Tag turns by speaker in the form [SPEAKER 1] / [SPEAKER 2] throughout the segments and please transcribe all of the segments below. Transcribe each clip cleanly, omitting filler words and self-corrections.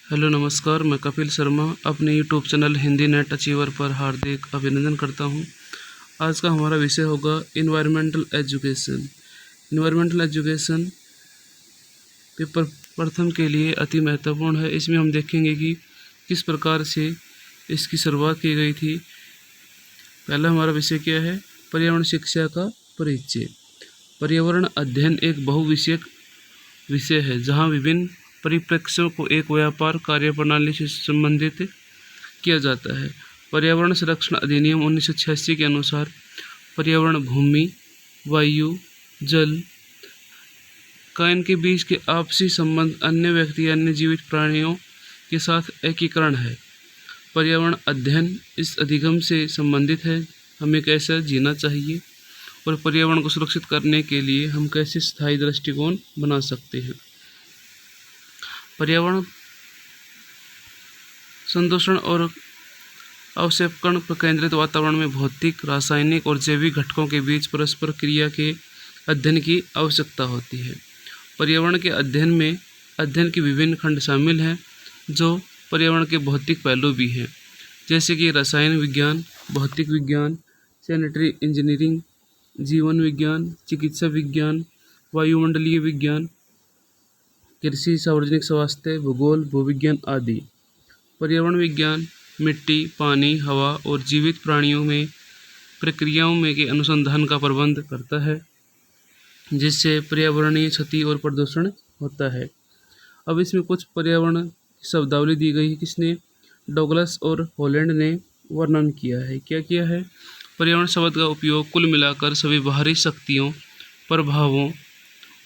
[SPEAKER 1] Hello नमस्कार, मैं कपिल शर्मा अपने YouTube channel Hindi net achiever पर हार्दिक अभिनंदन करता हूं। आज का हमारा विषय होगा environmental education. Environmental education paper प्रथम के लिए अति महत्वपूर्ण है। इसमें हम देखेंगे कि किस प्रकार से इसकी शुरुआत की गई थी। पहला हमारा विषय क्या है? पर्यावरण शिक्षा का परिचय। पर्यावरण अध्ययन एक बहुविषयक विषय है जहाँ विभिन्न परिप्रेक्ष्यों को एक व्यापार कार्यप्रणाली से संबंधित किया जाता है। पर्यावरण संरक्षण अधिनियम 1986 के अनुसार पर्यावरण भूमि, वायु, जल, कायन के बीच के आपसी संबंध, अन्य व्यक्ति या अन्य जीवित प्राणियों के साथ एकीकरण है। पर्यावरण अध्ययन इस अधिगम से संबंधित है, हमें कैसे जीना चाहिए और पर्यावरण को सुरक्षित करने के लिए हम कैसे स्थायी दृष्टिकोण बना सकते हैं। पर्यावरण संदूषण और अवक्षेपण पर केंद्रित वातावरण में भौतिक, रासायनिक और जैविक घटकों के बीच परस्पर क्रिया के अध्ययन की आवश्यकता होती है। पर्यावरण के अध्ययन में अध्ययन के विभिन्न खंड शामिल हैं जो पर्यावरण के भौतिक पहलू भी हैं, जैसे कि रसायन विज्ञान, भौतिक विज्ञान, सैनिटरी इंजीनियरिंग, जीवन विज्ञान, चिकित्सा विज्ञान, वायुमंडलीय विज्ञान, कृषि, सार्वजनिक स्वास्थ्य, भूगोल, भूविज्ञान आदि। पर्यावरण विज्ञान मिट्टी, पानी, हवा और जीवित प्राणियों में प्रक्रियाओं में के अनुसंधान का प्रबंध करता है, जिससे पर्यावरणीय क्षति और प्रदूषण होता है। अब इसमें कुछ पर्यावरण की शब्दावली दी गई है, किसने? डॉगलस और हॉलैंड ने वर्णन किया है। क्या किया है? पर्यावरण शब्द का उपयोग कुल मिलाकर सभी बाहरी शक्तियों, प्रभावों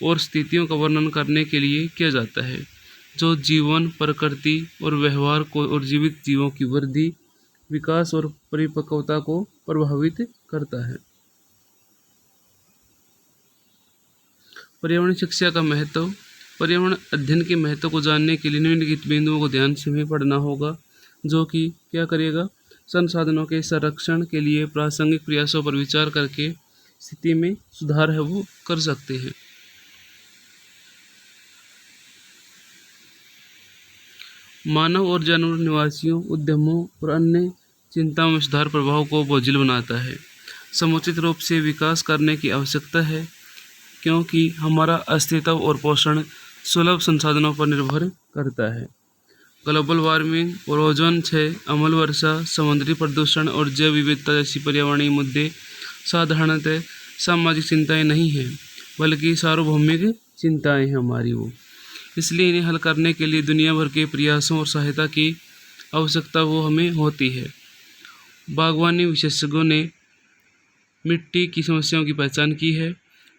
[SPEAKER 1] और स्थितियों का वर्णन करने के लिए किया जाता है जो जीवन, प्रकृति और व्यवहार को और जीवित जीवों की वृद्धि, विकास और परिपक्वता को प्रभावित करता है। पर्यावरण शिक्षा का महत्व। पर्यावरण अध्ययन के महत्व को जानने के लिए निम्नलिखित बिंदुओं को ध्यान से हमें पढ़ना होगा, जो कि क्या करेगा? संसाधनों के संरक्षण के लिए प्रासंगिक प्रयासों पर विचार करके स्थिति में सुधार है वो कर सकते हैं। मानव और जानवर निवासियों, उद्यमों और अन्य चिंताओं में सुधार प्रभाव को बोझिल बनाता है। समुचित रूप से विकास करने की आवश्यकता है, क्योंकि हमारा अस्तित्व और पोषण सुलभ संसाधनों पर निर्भर करता है। ग्लोबल वार्मिंग और ओजोन क्षय, अम्ल वर्षा, समुद्री प्रदूषण और जैव विविधता जैसी पर्यावरणीय मुद्दे साधारणतः सामाजिक चिंताएं नहीं हैं, बल्कि सार्वभौमिक चिंताएं हैं हमारी वो। इसलिए इन्हें हल करने के लिए दुनिया भर के प्रयासों और सहायता की आवश्यकता वो हमें होती है। बागवानी विशेषज्ञों ने मिट्टी की समस्याओं की पहचान की है,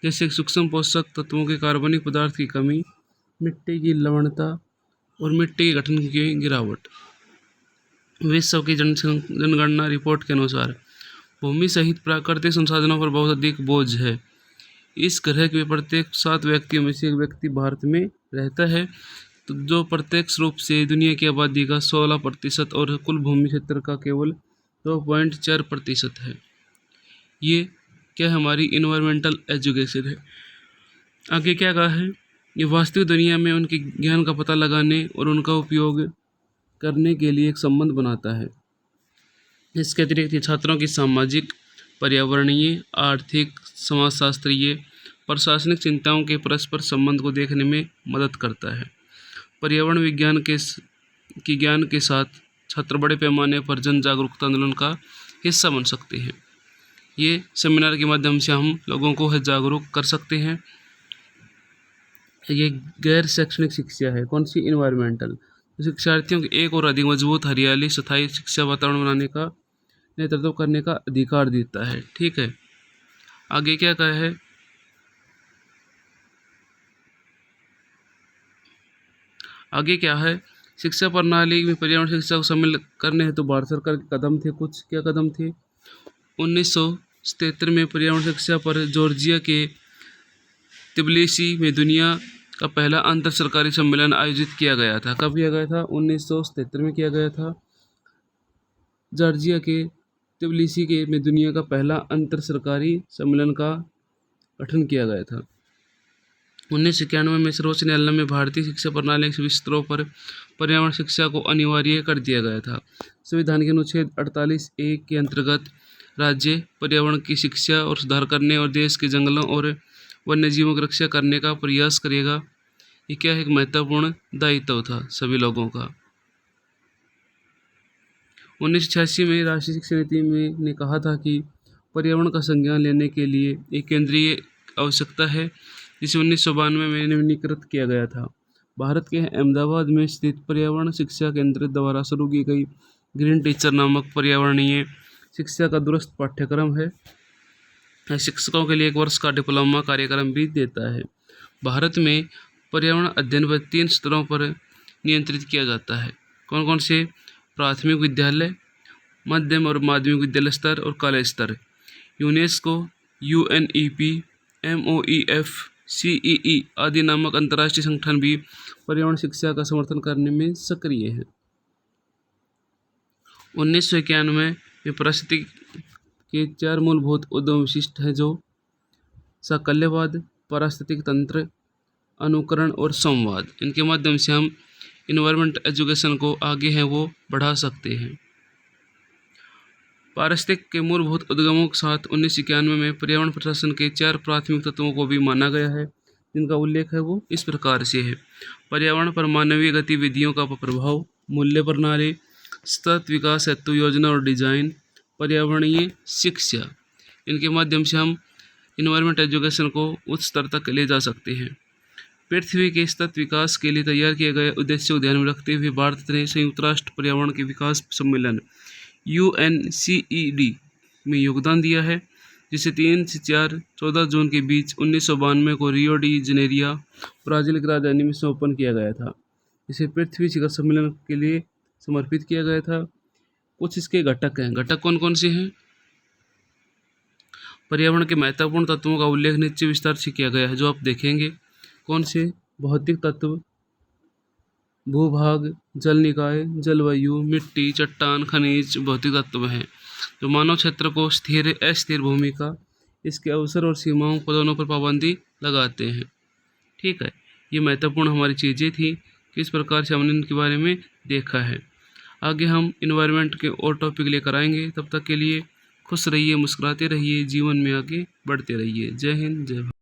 [SPEAKER 1] जैसे सूक्ष्म पोषक तत्वों के कार्बनिक पदार्थ की कमी, मिट्टी की लवणता और मिट्टी के गठन की गिरावट। विश्व की जनगणना रिपोर्ट के अनुसार भूमि सहित प्राकृतिक संसाधनों पर बहुत अधिक बोझ है। इस ग्रह के प्रत्येक 7 व्यक्तियों में से एक व्यक्ति भारत में रहता है, तो जो प्रत्यक्ष रूप से दुनिया की आबादी का 16% और कुल भूमि क्षेत्र का केवल 2.4% है। ये क्या हमारी इन्वायरमेंटल एजुकेशन है। आगे क्या कहा है? ये वास्तविक दुनिया में उनके ज्ञान का पता लगाने और उनका उपयोग करने के लिए एक संबंध बनाता है। इसके अतिरिक्त ये छात्रों की सामाजिक, पर्यावरणीय, आर्थिक, समाजशास्त्रीय, प्रशासनिक चिंताओं के परस्पर संबंध को देखने में मदद करता है। पर्यावरण विज्ञान के ज्ञान के साथ छात्र बड़े पैमाने पर जन जागरूकता आंदोलन का हिस्सा बन सकते हैं। ये सेमिनार के माध्यम से हम लोगों को जागरूक कर सकते हैं। ये गैर शैक्षणिक शिक्षा है। कौन सी? इन्वायरमेंटल। शिक्षार्थियों को एक और अधिक मजबूत, हरियाली, स्थायी शिक्षा वातावरण बनाने का नेतृत्व करने का अधिकार देता है। ठीक है, आगे क्या कहा है? आगे क्या है? शिक्षा प्रणाली में पर्यावरण शिक्षा को शामिल करने हेतु भारत सरकार के कदम थे। कुछ क्या कदम थे? 1973 में पर्यावरण शिक्षा पर जॉर्जिया के तिबिलिसी में दुनिया का पहला अंतर सरकारी सम्मेलन आयोजित किया गया था। कब किया गया था? 1973 में किया गया था। जॉर्जिया के तिबिलिसी में दुनिया का पहला अंतर सरकारी सम्मेलन का गठन किया गया था। 1991 में सर्वोच्च न्यायालय में भारतीय शिक्षा प्रणाली के सभी स्तरों पर पर्यावरण शिक्षा को अनिवार्य कर दिया गया था। संविधान के अनुच्छेद 48(1) के अंतर्गत राज्य पर्यावरण की शिक्षा और सुधार करने और देश के जंगलों और वन्य जीवों की रक्षा करने का प्रयास करेगा। ये क्या एक महत्वपूर्ण दायित्व था सभी लोगों का। 1986 में राष्ट्रीय शिक्षा नीति में ने कहा था कि पर्यावरण का संज्ञान लेने के लिए एक केंद्रीय आवश्यकता है, जिसे 1992 में नवीनीकृत किया गया था। भारत के अहमदाबाद में स्थित पर्यावरण शिक्षा केंद्र द्वारा शुरू की गई ग्रीन टीचर नामक पर्यावरणीय शिक्षा का दूरस्थ पाठ्यक्रम है। यह शिक्षकों के लिए 1 वर्ष का डिप्लोमा कार्यक्रम भी देता है। भारत में पर्यावरण अध्ययन पर 3 स्तरों पर नियंत्रित किया जाता है। कौन कौन से? प्राथमिक विद्यालय, मध्यम और माध्यमिक विद्यालय स्तर और कॉलेज स्तर। यूनेस्को, UNEP, MOEF, CEE आदि नामक अंतर्राष्ट्रीय संगठन भी पर्यावरण शिक्षा का समर्थन करने में सक्रिय है। 1991 में पारिस्थितिकी के 4 मूलभूत उद्यम विशिष्ट हैं, जो साकल्यवाद, पारिस्थितिक तंत्र, अनुकरण और संवाद। इनके माध्यम से हम इन्वायरमेंट एजुकेशन को आगे हैं वो बढ़ा सकते हैं। पारिस्थितिक के मूलभूत उद्गमों के साथ 1991 में पर्यावरण प्रशासन के 4 प्राथमिक तत्वों को भी माना गया है, जिनका उल्लेख है वो इस प्रकार से है। पर्यावरण पर मानवीय गतिविधियों का प्रभाव, मूल्य प्रणाली, सतत विकास हेतु योजना और डिजाइन, पर्यावरणीय शिक्षा। इनके माध्यम से हम इन्वायरमेंट एजुकेशन को उच्च स्तर तक ले जा सकते हैं। पृथ्वी के सतत विकास के लिए तैयार किए गए उद्देश्य को ध्यान में रखते हुए भारत ने संयुक्त राष्ट्र पर्यावरण के विकास सम्मेलन UNCED में योगदान दिया है, जिसे 3 से 14 जून के बीच 1992 को रियो डी जनेरियो, ब्राजील की राजधानी में समापन किया गया था। इसे पृथ्वी शिखर सम्मेलन के लिए समर्पित किया गया था। कुछ इसके घटक हैं। घटक कौन कौन से हैं? पर्यावरण के महत्वपूर्ण तत्वों का उल्लेख नीचे विस्तार से किया गया है, जो आप देखेंगे। कौन से? भौतिक तत्व, भूभाग, जल निकाय, जलवायु, मिट्टी, चट्टान, खनिज भौतिक तत्व हैं, जो मानव क्षेत्र को स्थिर अस्थिर भूमि का, इसके अवसर और सीमाओं को दोनों पर पाबंदी लगाते हैं। ठीक है, ये महत्वपूर्ण हमारी चीज़ें थी, किस प्रकार से हमने इनके बारे में देखा है। आगे हम इन्वायरमेंट के और टॉपिक लेकर आएंगे। तब तक के लिए खुश रहिए, मुस्कुराते रहिए, जीवन में आगे बढ़ते रहिए। जय हिंद, जय भारत।